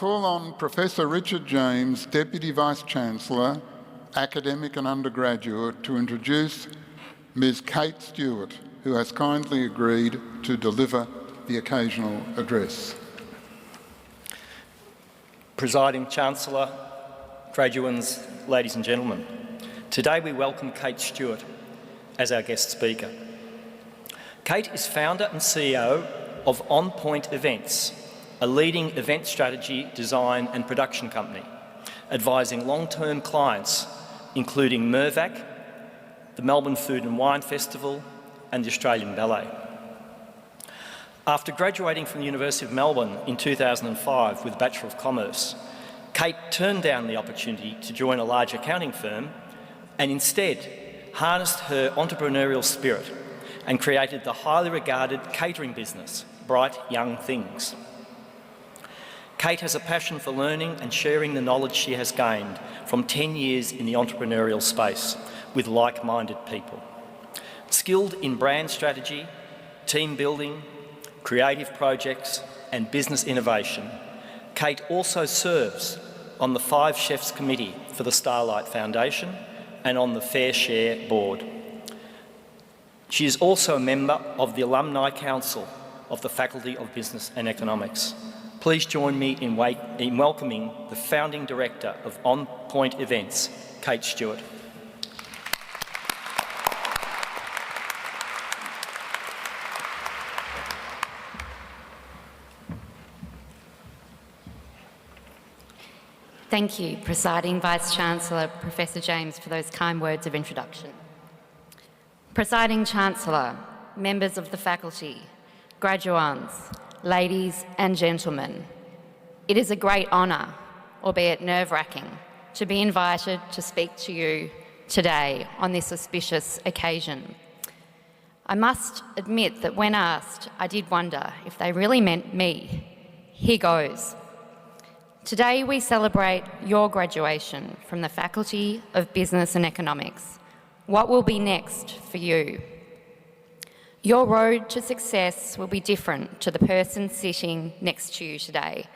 call on Professor Richard James, Deputy Vice-Chancellor, Academic and Undergraduate, to introduce Ms. Kate Stewart, who has kindly agreed to deliver the occasional address. Presiding Chancellor, graduands, ladies and gentlemen, today we welcome Kate Stewart as our guest speaker. Kate is founder and CEO of En Pointe Events, a leading event strategy, design and production company, advising long-term clients including Mirvac, the Melbourne Food and Wine Festival and the Australian Ballet. After graduating from the University of Melbourne in 2005 with a Bachelor of Commerce, Kate turned down the opportunity to join a large accounting firm and instead harnessed her entrepreneurial spirit and created the highly regarded catering business, Bright Young Things. Kate has a passion for learning and sharing the knowledge she has gained from 10 years in the entrepreneurial space with like-minded people. Skilled in brand strategy, team building, creative projects and business innovation, Kate also serves on the 5 Chefs Committee for the Starlight Foundation and on the Fair Share Board. She is also a member of the Alumni Council of the Faculty of Business and Economics. Please join me in welcoming the Founding Director of En Pointe Events, Kate Stewart. Thank you, Presiding Vice-Chancellor Professor James, for those kind words of introduction. Presiding Chancellor, members of the faculty, graduands, ladies and gentlemen, it is a great honour, albeit nerve-wracking, to be invited to speak to you today on this auspicious occasion. I must admit that when asked, I did wonder if they really meant me. Here goes. Today we celebrate your graduation from the Faculty of Business and Economics. What will be next for you? Your road to success will be different to the person sitting next to you today.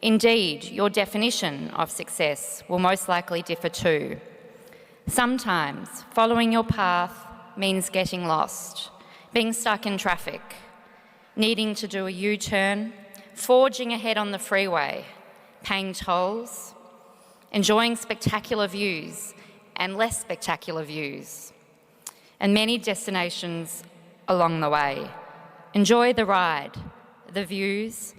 Indeed, your definition of success will most likely differ too. Sometimes following your path means getting lost, being stuck in traffic, needing to do a U-turn, forging ahead on the freeway, paying tolls, enjoying spectacular views and less spectacular views, and many destinations along the way. Enjoy the ride, the views,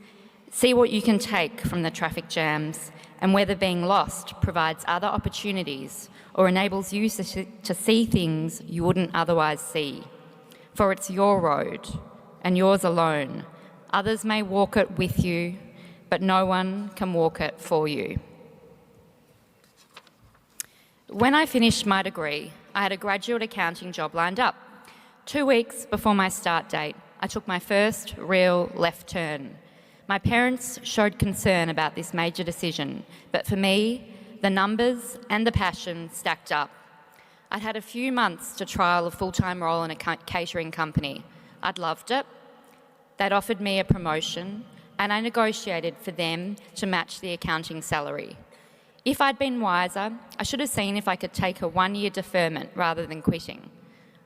see what you can take from the traffic jams and whether being lost provides other opportunities or enables you to see things you wouldn't otherwise see. For it's your road and yours alone. Others may walk it with you, but no one can walk it for you. When I finished my degree, I had a graduate accounting job lined up. 2 weeks before my start date, I took my first real left turn. My parents showed concern about this major decision, but for me, the numbers and the passion stacked up. I'd had a few months to trial a full-time role in a catering company. I'd loved it. They'd offered me a promotion, and I negotiated for them to match the accounting salary. If I'd been wiser, I should have seen if I could take a 1-year deferment rather than quitting.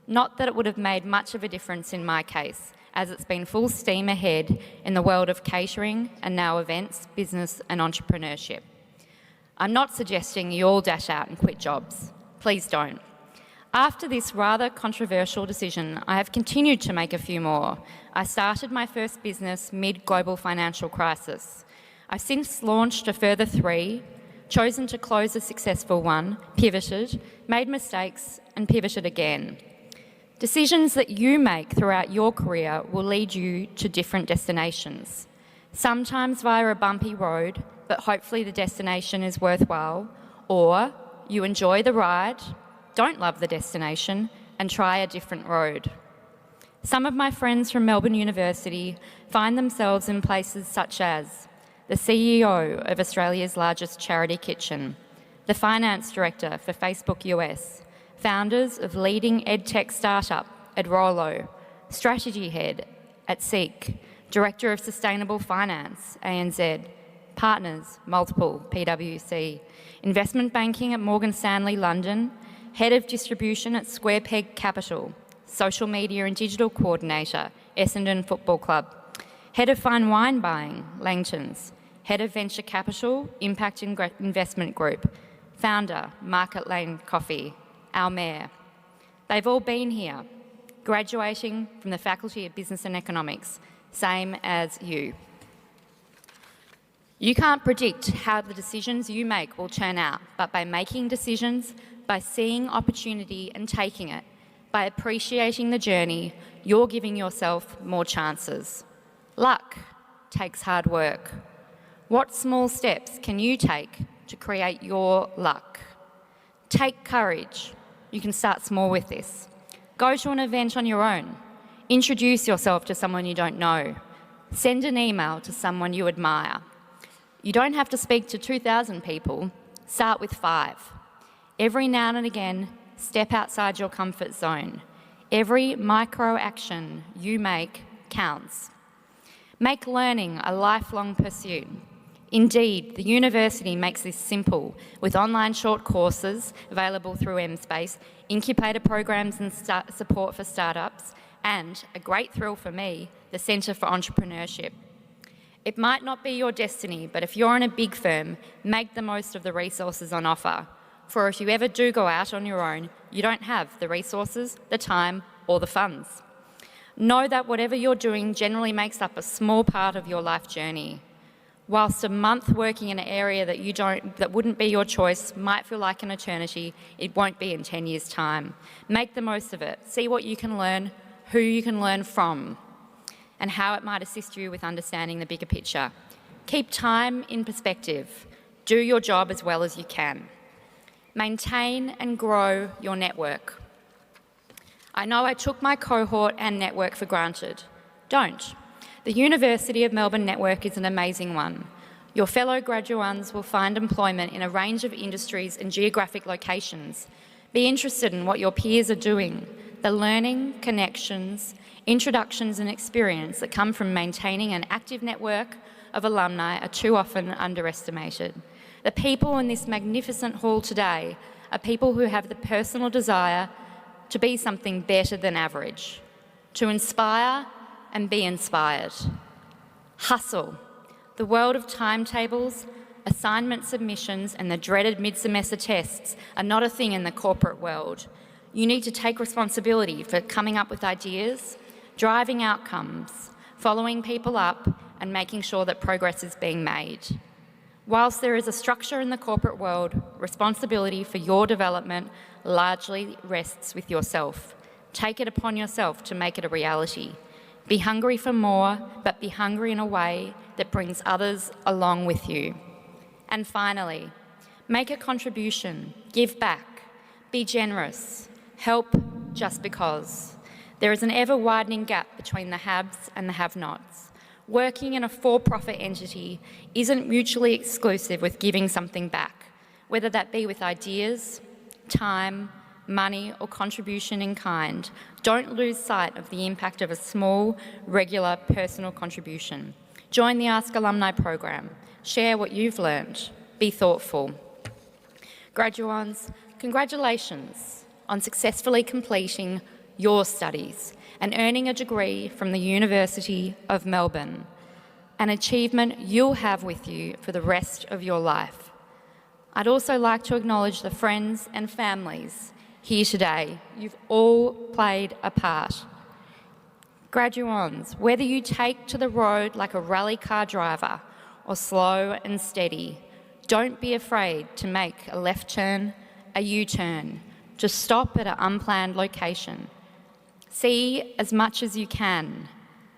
Not that it would have made much of a difference in my case, as it's been full steam ahead in the world of catering and now events, business and entrepreneurship. I'm not suggesting you all dash out and quit jobs. Please don't. After this rather controversial decision, I have continued to make a few more. I started my first business mid-global financial crisis. I've since launched a further 3, chosen to close a successful one, pivoted, made mistakes and pivoted again. Decisions that you make throughout your career will lead you to different destinations, sometimes via a bumpy road, but hopefully the destination is worthwhile, or you enjoy the ride, don't love the destination, and try a different road. Some of my friends from Melbourne University find themselves in places such as the CEO of Australia's largest charity kitchen, the finance director for Facebook US, founders of leading edtech startup Edrolo, strategy head at Seek, director of sustainable finance ANZ, partners, multiple, PwC, investment banking at Morgan Stanley, London, head of distribution at Square Peg Capital, social media and digital coordinator, Essendon Football Club, head of fine wine buying, Langton's, head of venture capital, Impact Investment Group, founder, Market Lane Coffee, our mayor. They've all been here, graduating from the Faculty of Business and Economics, same as you. You can't predict how the decisions you make will turn out, but by making decisions, by seeing opportunity and taking it, by appreciating the journey, you're giving yourself more chances. Luck takes hard work. What small steps can you take to create your luck? Take courage. You can start small with this. Go to an event on your own. Introduce yourself to someone you don't know. Send an email to someone you admire. You don't have to speak to 2,000 people. Start with 5. Every now and again, step outside your comfort zone. Every micro action you make counts. Make learning a lifelong pursuit. Indeed, the university makes this simple with online short courses available through MSpace, incubator programs and support for startups, and, a great thrill for me, the Centre for Entrepreneurship. It might not be your destiny, but if you're in a big firm, make the most of the resources on offer. For if you ever do go out on your own, you don't have the resources, the time, or the funds. Know that whatever you're doing generally makes up a small part of your life journey. Whilst a month working in an area that wouldn't be your choice might feel like an eternity, it won't be in 10 years' time. Make the most of it. See what you can learn, who you can learn from, and how it might assist you with understanding the bigger picture. Keep time in perspective. Do your job as well as you can. Maintain and grow your network. I know I took my cohort and network for granted. Don't. The University of Melbourne network is an amazing one. Your fellow graduands will find employment in a range of industries and geographic locations. Be interested in what your peers are doing. The learning, connections, introductions and experience that come from maintaining an active network of alumni are too often underestimated. The people in this magnificent hall today are people who have the personal desire to be something better than average, to inspire and be inspired. Hustle. The world of timetables, assignment submissions and the dreaded mid-semester tests are not a thing in the corporate world. You need to take responsibility for coming up with ideas, driving outcomes, following people up and making sure that progress is being made. Whilst there is a structure in the corporate world, responsibility for your development largely rests with yourself. Take it upon yourself to make it a reality. Be hungry for more, but be hungry in a way that brings others along with you. And finally, make a contribution, give back, be generous, help just because. There is an ever-widening gap between the haves and the have-nots. Working in a for-profit entity isn't mutually exclusive with giving something back, whether that be with ideas, time, money or contribution in kind. Don't lose sight of the impact of a small, regular personal contribution. Join the Ask Alumni program. Share what you've learned. Be thoughtful. Graduands, congratulations on successfully completing your studies and earning a degree from the University of Melbourne, an achievement you'll have with you for the rest of your life. I'd also like to acknowledge the friends and families here today. You've all played a part. Graduands, whether you take to the road like a rally car driver or slow and steady, don't be afraid to make a left turn, a U-turn, to stop at an unplanned location. See as much as you can.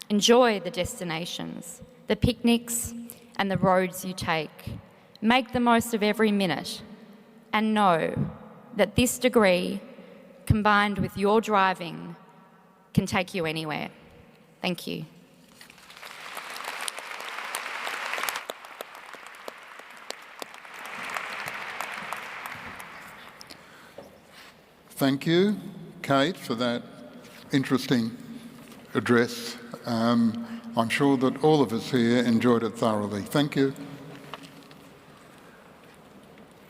Enjoy the destinations, the picnics and the roads you take. Make the most of every minute and know that this degree, combined with your driving, can take you anywhere. Thank you. Thank you, Kate, for that interesting address. I'm sure that all of us here enjoyed it thoroughly. Thank you.